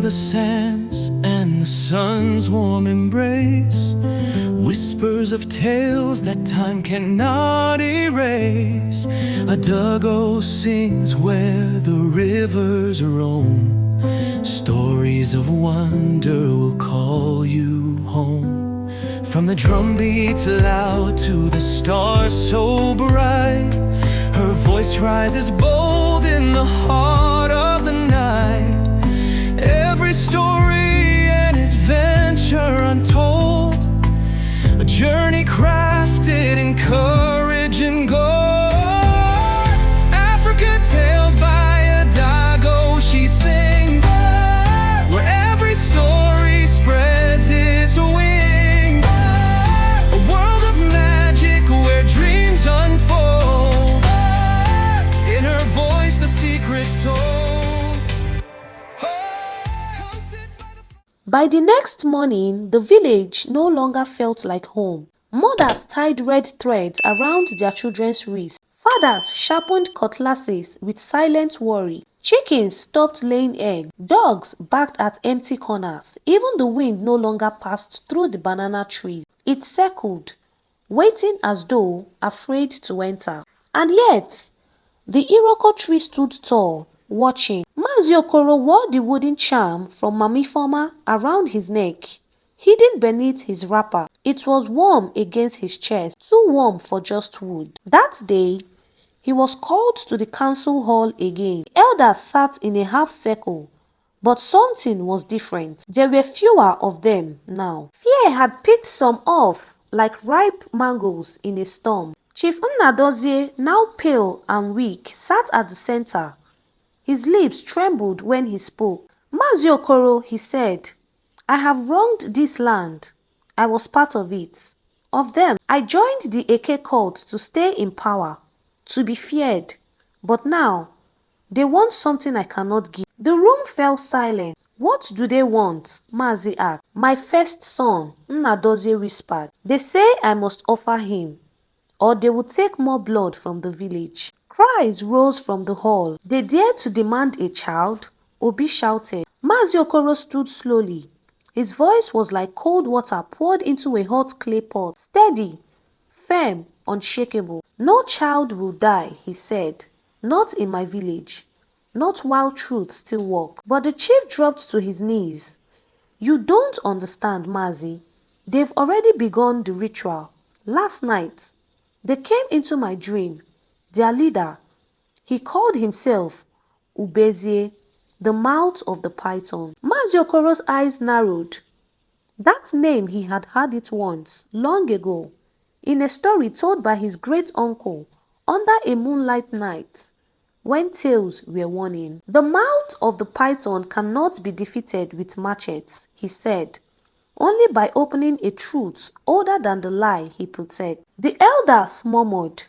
the sands and the sun's warm embrace, whispers of tales that time cannot erase. A duggo sings where the rivers roam, stories of wonder will call you home. From the drum beats loud to the stars so bright, her voice rises bold in the heart of the night. Every story an adventure untold, a journey crafted in courage and gold. Africa tales by a duggo she sings, where every story spreads its wings. A world of magic where dreams unfold, in her voice the secret's told. By the next morning, the village no longer felt like home. Mothers tied red threads around their children's wrists. Fathers sharpened cutlasses with silent worry. Chickens stopped laying eggs. Dogs barked at empty corners. Even the wind no longer passed through the banana trees. It circled, waiting as though afraid to enter. And yet, the Iroko tree stood tall, watching. Mazi Okoro wore the wooden charm from Mami Foma around his neck, hidden beneath his wrapper. It was warm against his chest, too warm for just wood. That day, he was called to the council hall again. The elders sat in a half circle, but something was different. There were fewer of them now. Fear had picked some off like ripe mangoes in a storm. Chief Nnadozie, now pale and weak, sat at the center. His lips trembled when he spoke. Mazi Okoro, he said, I have wronged this land. I was part of it. Of them, I joined the Eke cult to stay in power, to be feared. But now, they want something I cannot give. The room fell silent. What do they want? Mazi asked. My first son, Nnadozie whispered. They say I must offer him, or they will take more blood from the village. Cries rose from the hall. They dared to demand a child, Obi shouted. Mazi Okoro stood slowly. His voice was like cold water poured into a hot clay pot. Steady, firm, unshakable. No child will die, he said. Not in my village. Not while truth still walks. But the chief dropped to his knees. You don't understand, Mazi. They've already begun the ritual. Last night, they came into my dream. Their leader, he called himself Ubezie, the mouth of the python. Mazi Okoro's eyes narrowed. That name he had heard it once, long ago, in a story told by his great-uncle under a moonlight night, when tales were warning. The mouth of the python cannot be defeated with machetes, he said, only by opening a truth older than the lie he protects. The elders murmured.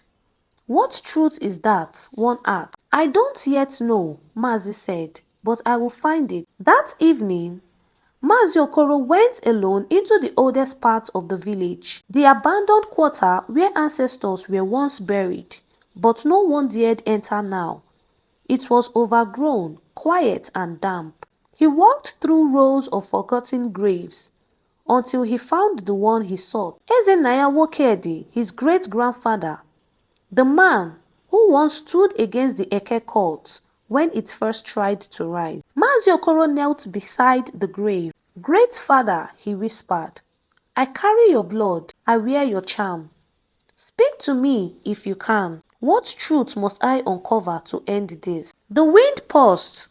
What truth is that? One asked. I don't yet know, Mazi said, but I will find it. That evening, Mazi Okoro went alone into the oldest part of the village, the abandoned quarter where ancestors were once buried, but no one dared enter now. It was overgrown, quiet and damp. He walked through rows of forgotten graves until he found the one he sought. Ezenaya Wokedi, his great-grandfather, the man who once stood against the Eke cult when it first tried to rise. Mazi Okoro knelt beside the grave. Great father, he whispered, I carry your blood, I wear your charm. Speak to me if you can. What truth must I uncover to end this? The wind paused.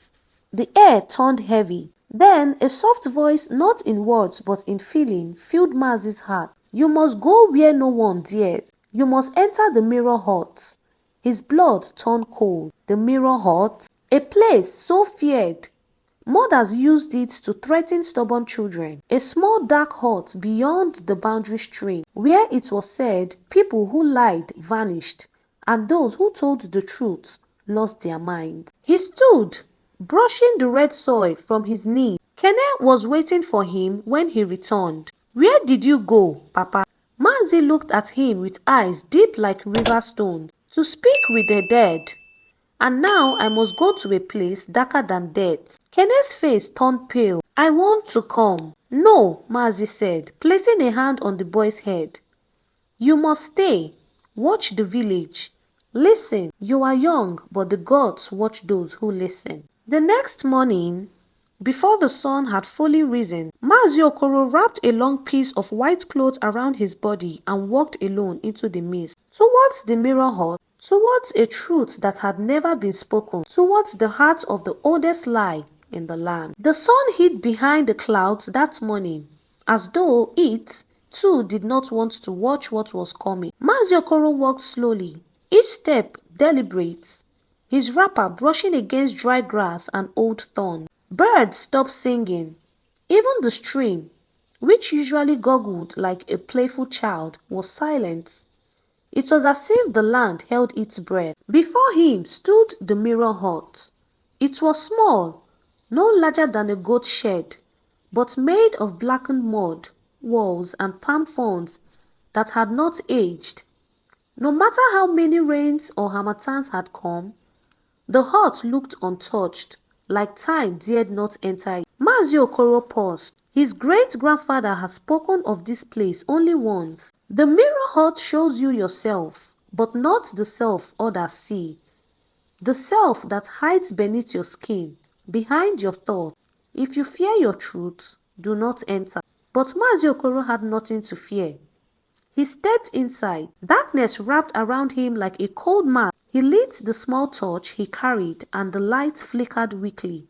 The air turned heavy. Then a soft voice, not in words but in feeling, filled Mazi's heart. You must go where no one dares. You must enter the mirror hut. His blood turned cold. The mirror hut, a place so feared. Mothers used it to threaten stubborn children. A small dark hut beyond the boundary stream, where it was said people who lied vanished, and those who told the truth lost their minds. He stood, brushing the red soil from his knee. Kene was waiting for him when he returned. Where did you go, Papa? Mazi looked at him with eyes deep like river stones. To speak with the dead. And now I must go to a place darker than death. Kene's face turned pale. I want to come. No, Mazi said, placing a hand on the boy's head. You must stay. Watch the village. Listen. You are young, but the gods watch those who listen. The next morning, before the sun had fully risen, Mazi Okoro wrapped a long piece of white cloth around his body and walked alone into the mist, towards the mirror hut, towards a truth that had never been spoken, towards the heart of the oldest lie in the land. The sun hid behind the clouds that morning, as though it, too, did not want to watch what was coming. Mazi Okoro walked slowly, each step deliberate, his wrapper brushing against dry grass and old thorn. Birds stopped singing. Even the stream, which usually gurgled like a playful child, was silent. It was as if the land held its breath. Before him stood the mirror hut. It was small, no larger than a goat shed, but made of blackened mud, walls and palm fronds that had not aged. No matter how many rains or harmattans had come, the hut looked untouched, like time dared not enter it. Mazi Okoro paused. His great-grandfather had spoken of this place only once. The mirror hut shows you yourself, but not the self others see. The self that hides beneath your skin, behind your thoughts. If you fear your truth, do not enter. But Mazi Okoro had nothing to fear. He stepped inside. Darkness wrapped around him like a cold mask. He lit the small torch he carried and the light flickered weakly,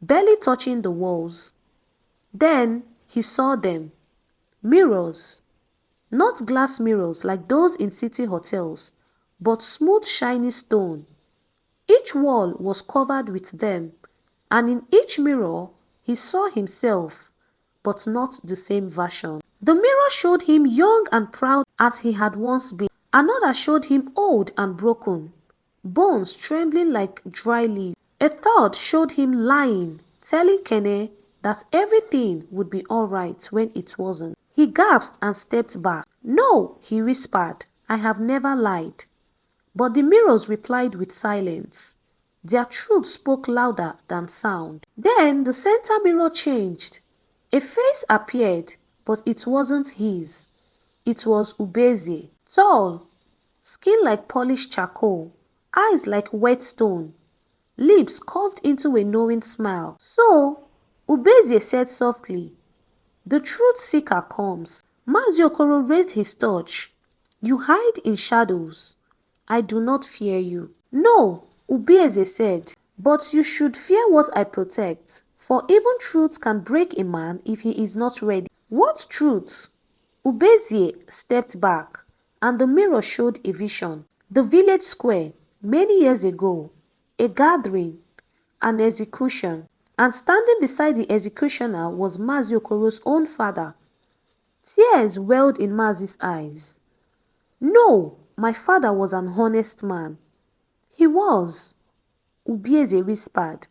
barely touching the walls. Then he saw them. Mirrors. Not glass mirrors like those in city hotels, but smooth shiny stone. Each wall was covered with them, and in each mirror he saw himself, but not the same version. The mirror showed him young and proud as he had once been. Another showed him old and broken, bones trembling like dry leaves. A third showed him lying, telling Kene that everything would be all right when it wasn't. He gasped and stepped back. No, he whispered, I have never lied. But the mirrors replied with silence. Their truth spoke louder than sound. Then the center mirror changed. A face appeared, but it wasn't his. It was Ubeze, tall, skin like polished charcoal, eyes like whetstone, lips curved into a knowing smile. So, Ubeze said softly, the truth seeker comes. Mazi Okoro raised his torch. You hide in shadows. I do not fear you. No, Ubeze said, but you should fear what I protect. For even truth can break a man if he is not ready. What truth? Ubeze stepped back, and the mirror showed a vision. The village square, many years ago, a gathering, an execution, and standing beside the executioner was Mazi Okoro's own father. Tears welled in Mazi's eyes. No, my father was an honest man. He was, Ubeze whispered,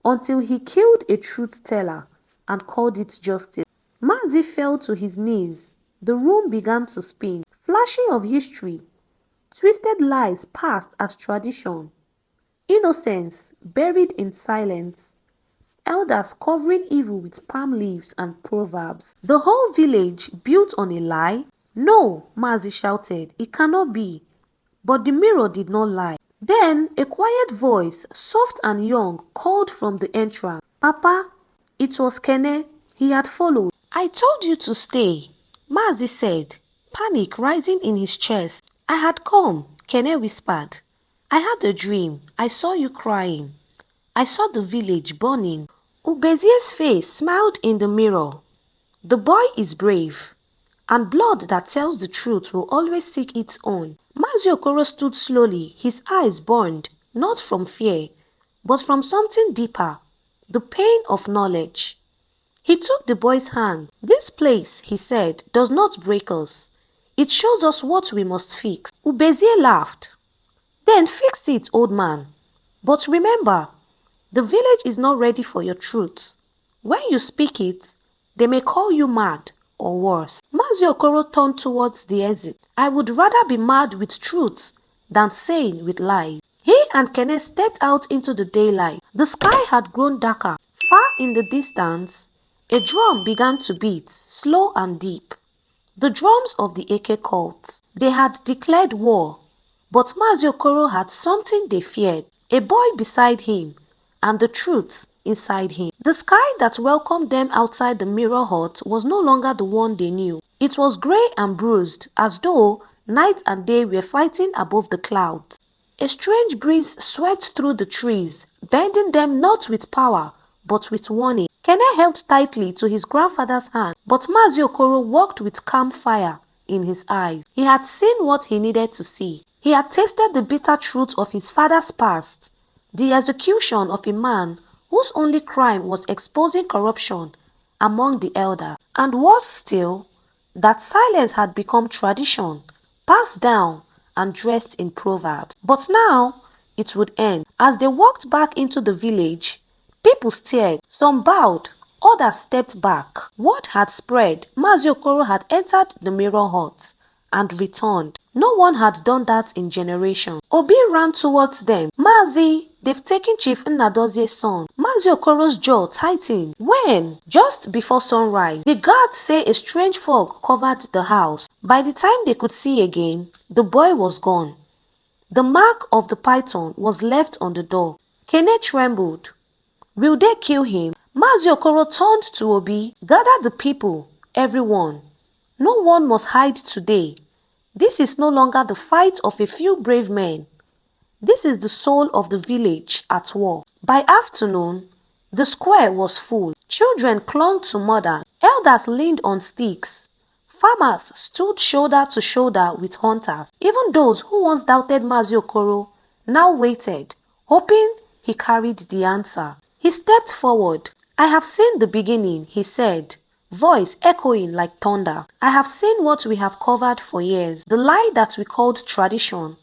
until he killed a truth-teller and called it justice. Mazi fell to his knees. The room began to spin. Flashing of history, twisted lies passed as tradition, innocence buried in silence, elders covering evil with palm leaves and proverbs. The whole village built on a lie? No, Mazi shouted, it cannot be. But the mirror did not lie. Then a quiet voice, soft and young, called from the entrance. Papa, it was Kene. He had followed. I told you to stay, Mazi said, panic rising in his chest. I had come, Kene whispered. I had a dream. I saw you crying. I saw the village burning. Ubeze's face smiled in the mirror. The boy is brave, and blood that tells the truth will always seek its own. Mazi Okoro stood slowly, his eyes burned, not from fear, but from something deeper, the pain of knowledge. He took the boy's hand. This place, he said, does not break us. It shows us what we must fix. Ubeze laughed. Then fix it, old man. But remember, the village is not ready for your truth. When you speak it, they may call you mad or worse. Mazi Okoro turned towards the exit. I would rather be mad with truth than sane with lies. He and Kenneth stepped out into the daylight. The sky had grown darker. in the distance, a drum began to beat, slow and deep. The drums of the Eke cult. They had declared war, but Mazi Okoro had something they feared, a boy beside him, and the truth inside him. The sky that welcomed them outside the mirror hut was no longer the one they knew. It was grey and bruised, as though night and day were fighting above the clouds. A strange breeze swept through the trees, bending them not with power, but with warning. Kene held tightly to his grandfather's hand, but Mazi Okoro walked with calm fire in his eyes. He had seen what he needed to see. He had tasted the bitter truth of his father's past, the execution of a man whose only crime was exposing corruption among the elders. And worse still, that silence had become tradition, passed down and dressed in proverbs. But now it would end. As they walked back into the village, people stared, some bowed, others stepped back. Word had spread. Mazi Okoro had entered the mirror hut and returned. No one had done that in generations. Obi ran towards them. Mazi, they've taken Chief Nnadozie's son. Mazi Okoro's jaw tightened. When? Just before sunrise. The guards say a strange fog covered the house. By the time they could see again, the boy was gone. The mark of the python was left on the door. Kene trembled. Will they kill him? Mazi Okoro turned to Obi. Gather the people, everyone. No one must hide today. This is no longer the fight of a few brave men. This is the soul of the village at war. By afternoon, the square was full. Children clung to mother. Elders leaned on sticks. Farmers stood shoulder to shoulder with hunters. Even those who once doubted Mazi Okoro now waited, hoping he carried the answer. He stepped forward. I have seen the beginning, he said, voice echoing like thunder. I have seen what we have covered for years, the lie that we called tradition,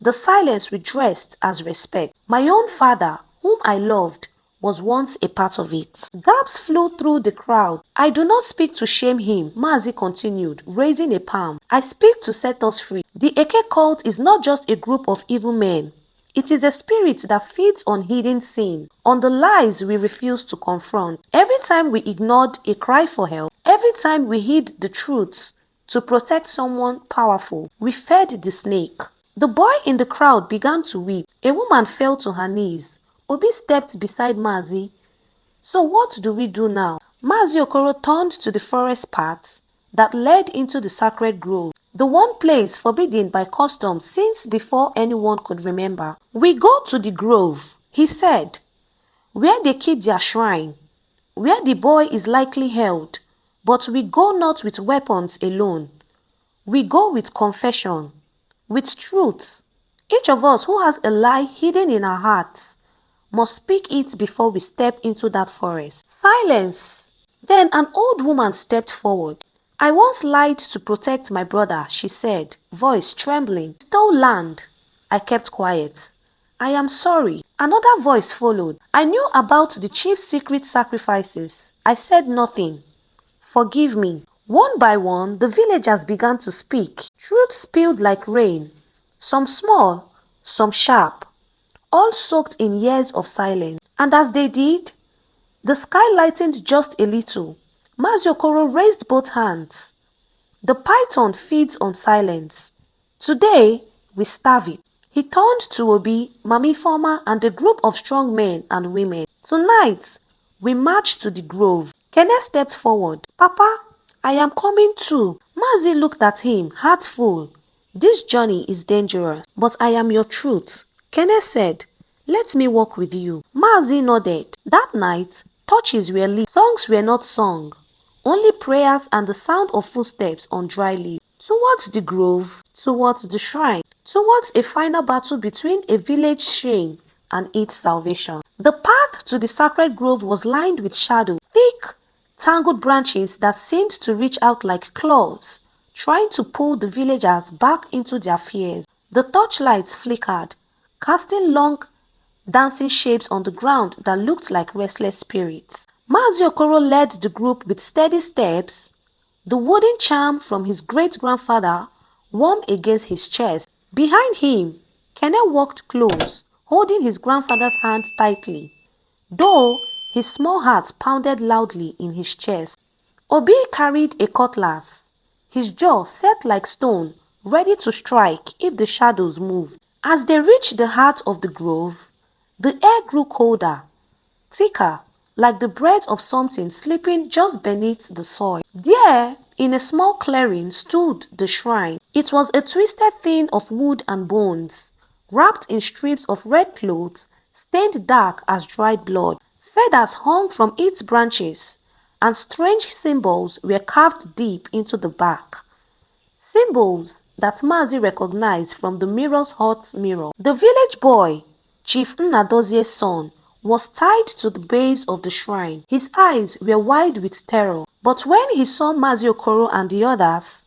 the silence we dressed as respect. My own father, whom I loved, was once a part of it. Gasps flew through the crowd. I do not speak to shame him, Mazi continued, raising a palm. I speak to set us free. The Eke cult is not just a group of evil men. It is a spirit that feeds on hidden sin, on the lies we refuse to confront. Every time we ignored a cry for help, every time we hid the truth to protect someone powerful, we fed the snake. The boy in the crowd began to weep. A woman fell to her knees. Obi stepped beside Mazi. So what do we do now? Mazi Okoro turned to the forest path that led into the sacred grove, the one place forbidden by custom since before anyone could remember. We go to the grove, he said, where they keep their shrine, where the boy is likely held, but we go not with weapons alone. We go with confession, with truth. Each of us who has a lie hidden in our hearts must speak it before we step into that forest. Silence. Then an old woman stepped forward. I once lied to protect my brother, she said, voice trembling. Stole land. I kept quiet. I am sorry. Another voice followed. I knew about the chief's secret sacrifices. I said nothing. Forgive me. One by one, the villagers began to speak. Truth spilled like rain. Some small, some sharp, all soaked in years of silence. And as they did, the sky lightened just a little. Mazi Okoro raised both hands. The python feeds on silence. Today, we starve it. He turned to Obi, Mami Former, and a group of strong men and women. Tonight, we march to the grove. Kene stepped forward. Papa, I am coming too. Mazi looked at him, heart full. This journey is dangerous, but I am your truth. Kene said, let me walk with you. Mazi nodded. That night, torches were lit. Songs were not sung. Only prayers and the sound of footsteps on dry leaves. Towards the grove, towards the shrine, towards a final battle between a village shame and its salvation. The path to the sacred grove was lined with shadow, thick, tangled branches that seemed to reach out like claws, trying to pull the villagers back into their fears. The torchlights flickered, casting long, dancing shapes on the ground that looked like restless spirits. Mazi Okoro led the group with steady steps, the wooden charm from his great-grandfather warm against his chest. Behind him, Kene walked close, holding his grandfather's hand tightly. Though His small heart pounded loudly in his chest. Obi carried a cutlass, his jaw set like stone, ready to strike if the shadows moved. As they reached the heart of the grove, the air grew colder, thicker, like the breath of something sleeping just beneath the soil. There, in a small clearing, stood the shrine. It was a twisted thing of wood and bones, wrapped in strips of red cloth, stained dark as dried blood. Feathers hung from its branches, and strange symbols were carved deep into the bark. Symbols that Mazi recognized from the mirror's hot mirror. The village boy, Chief Nnadozie's son, was tied to the base of the shrine. His eyes were wide with terror, but when he saw Mazi Okoro and the others,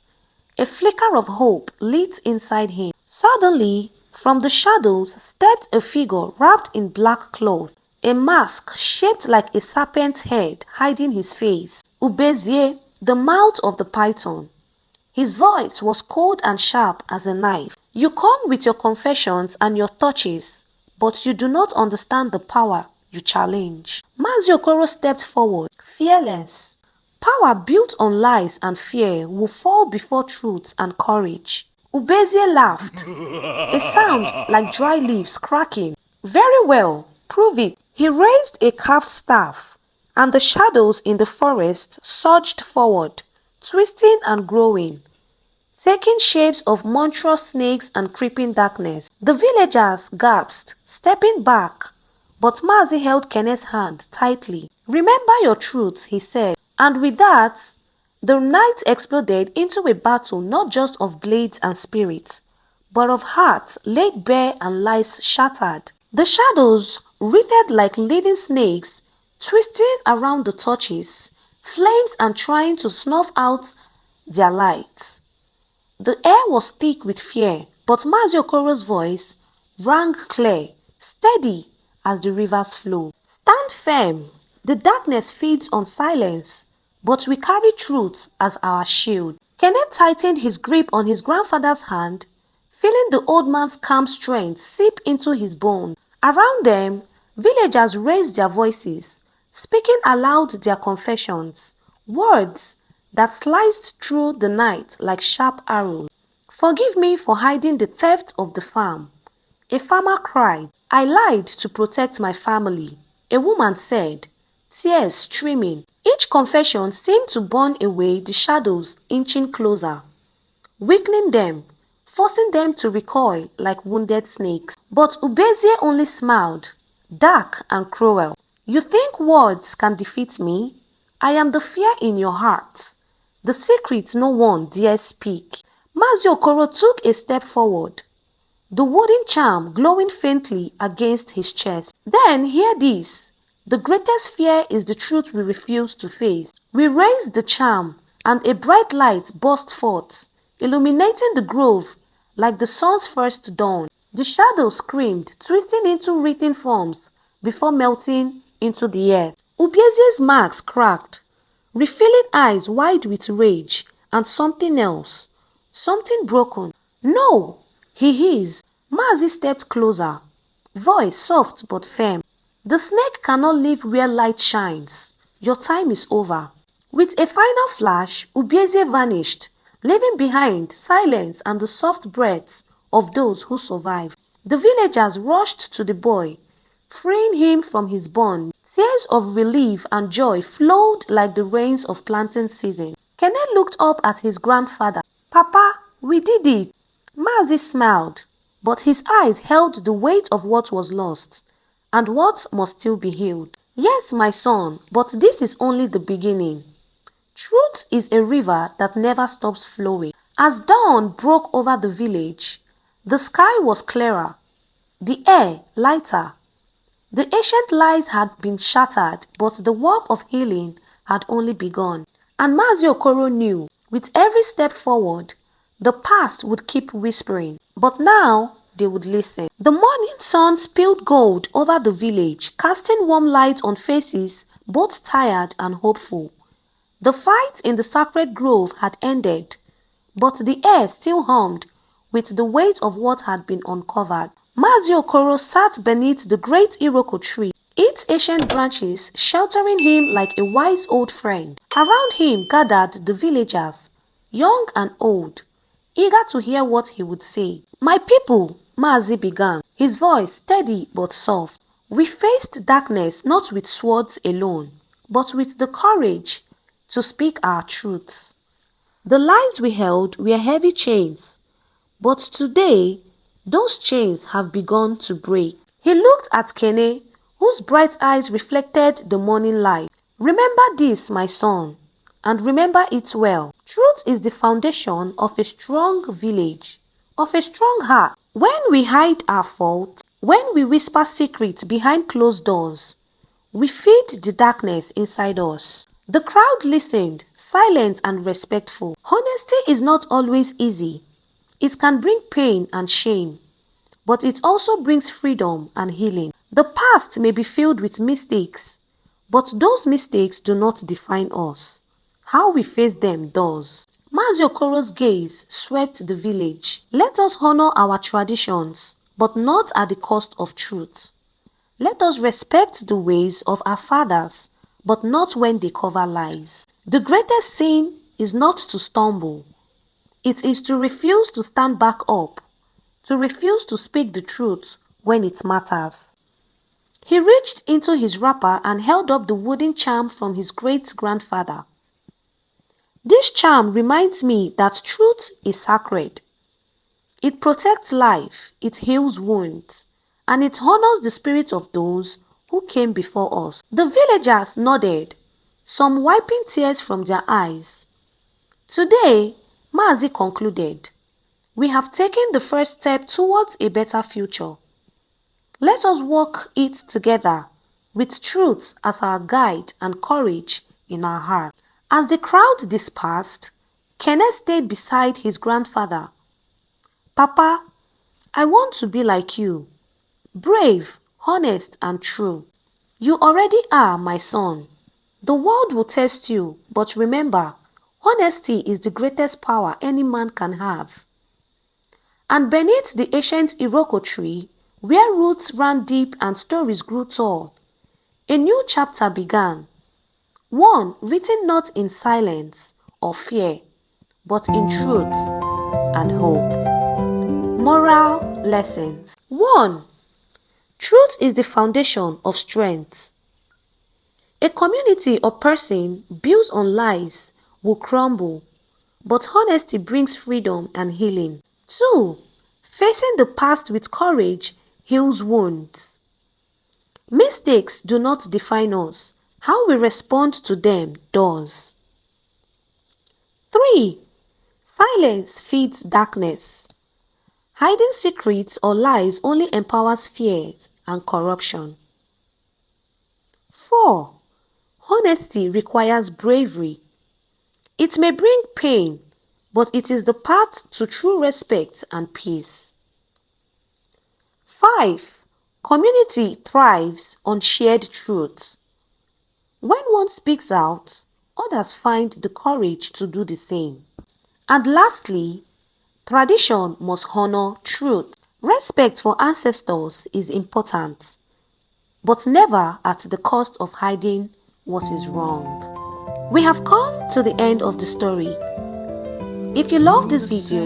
a flicker of hope lit inside him. Suddenly, from the shadows stepped a figure wrapped in black cloth, a mask shaped like a serpent's head hiding his face. Ubezie, the mouth of the python. His voice was cold and sharp as a knife. You come with your confessions and your touches, but you do not understand the power you challenge. Mazi Okoro stepped forward, fearless. Power built on lies and fear will fall before truth and courage. Ubezie laughed, a sound like dry leaves cracking. Very well, prove it. He raised a carved staff, and the shadows in the forest surged forward, twisting and growing, taking shapes of monstrous snakes and creeping darkness. The villagers gasped, stepping back, but Mazi held Kenneth's hand tightly. Remember your truth, he said, and with that, the night exploded into a battle not just of blades and spirits, but of hearts laid bare and lives shattered. The shadows writhed like living snakes, twisting around the torches, flames and trying to snuff out their light. The air was thick with fear, but Mazi Okoro's voice rang clear, steady as the rivers flow. Stand firm. The darkness feeds on silence, but we carry truth as our shield. Kenneth tightened his grip on his grandfather's hand, feeling the old man's calm strength seep into his bones. Around them, villagers raised their voices, speaking aloud their confessions, words that sliced through the night like sharp arrows. Forgive me for hiding the theft of the farm. A farmer cried. I lied to protect my family. A woman said, tears streaming. Each confession seemed to burn away the shadows inching closer, weakening them, forcing them to recoil like wounded snakes. But Ubezie only smiled, dark and cruel. You think words can defeat me? I am the fear in your heart, the secret no one dares speak. Mazi Okoro took a step forward, the wooden charm glowing faintly against his chest. Then hear this. The greatest fear is the truth we refuse to face. We raised the charm, and a bright light burst forth, illuminating the grove like the sun's first dawn. The shadows screamed, twisting into written forms before melting into the air. Ubezie's marks cracked, refilling eyes wide with rage, and something else, something broken. No, he is. Mazi stepped closer, voice soft but firm. The snake cannot live where light shines. Your time is over. With a final flash, Ubezie vanished, leaving behind silence and the soft breaths of those who survived. The villagers rushed to the boy, freeing him from his bonds. Tears of relief and joy flowed like the rains of planting season. Kenneth looked up at his grandfather. Papa, we did it. Mazi smiled, but his eyes held the weight of what was lost and what must still be healed. Yes, my son, but this is only the beginning. Truth is a river that never stops flowing. As dawn broke over the village, the sky was clearer, the air lighter. The ancient lies had been shattered, but the work of healing had only begun. And Mazi Okoro knew, with every step forward, the past would keep whispering, but now they would listen. The morning sun spilled gold over the village, casting warm light on faces both tired and hopeful. The fight in the sacred grove had ended, but the air still hummed with the weight of what had been uncovered. Mazi Okoro sat beneath the great Iroko tree, its ancient branches sheltering him like a wise old friend. Around him gathered the villagers, young and old, eager to hear what he would say. "My people," Mazi began, his voice steady but soft. "We faced darkness not with swords alone, but with the courage to speak our truths. The lies we held were heavy chains, but today those chains have begun to break." He looked at Kene, whose bright eyes reflected the morning light. "Remember this, my son, and remember it well. Truth is the foundation of a strong village, of a strong heart. When we hide our faults, when we whisper secrets behind closed doors, we feed the darkness inside us." The crowd listened, silent and respectful. Honesty is not always easy. It can bring pain and shame, but it also brings freedom and healing. The past may be filled with mistakes, but those mistakes do not define us. How we face them does. Mazi Okoro's gaze swept the village. Let us honor our traditions, but not at the cost of truth. Let us respect the ways of our fathers, but not when they cover lies. The greatest sin is not to stumble. It is to refuse to stand back up, to refuse to speak the truth when it matters. He reached into his wrapper and held up the wooden charm from his great-grandfather. "This charm reminds me that truth is sacred. It protects life, it heals wounds, and it honors the spirit of those who came before us." The villagers nodded, some wiping tears from their eyes. "Today," Mazi concluded, "we have taken the first step towards a better future. Let us walk it together, with truth as our guide and courage in our heart." As the crowd dispersed, Kenneth stayed beside his grandfather. "Papa, I want to be like you, brave, honest and true." "You already are, my son. The world will test you, but remember, honesty is the greatest power any man can have." And beneath the ancient Iroko tree, where roots ran deep and stories grew tall, a new chapter began. One written not in silence or fear, but in truth and hope. Moral lessons. 1. Truth is the foundation of strength. A community or person built on lies will crumble, but honesty brings freedom and healing. 2. Facing the past with courage heals wounds. Mistakes do not define us. How we respond to them does. 3. Silence feeds darkness. Hiding secrets or lies only empowers fears and corruption. 4. Honesty requires bravery. It may bring pain, but it is the path to true respect and peace. 5. Community thrives on shared truths. When one speaks out, others find the courage to do the same. And lastly, tradition must honor truth. Respect for ancestors is important, but never at the cost of hiding what is wrong. We have come to the end of the story. If you love this video,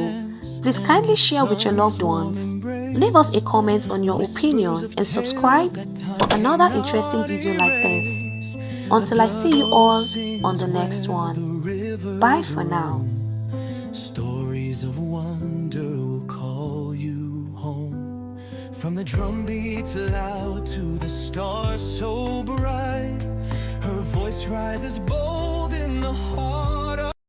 please kindly share with your loved ones, leave us a comment on your opinion, and subscribe for another interesting video like this. Until I see you all on the next one. Bye for now. Stories of wonder will call you home. From the drum beats loud to the stars so bright, her voice rises bold in the heart.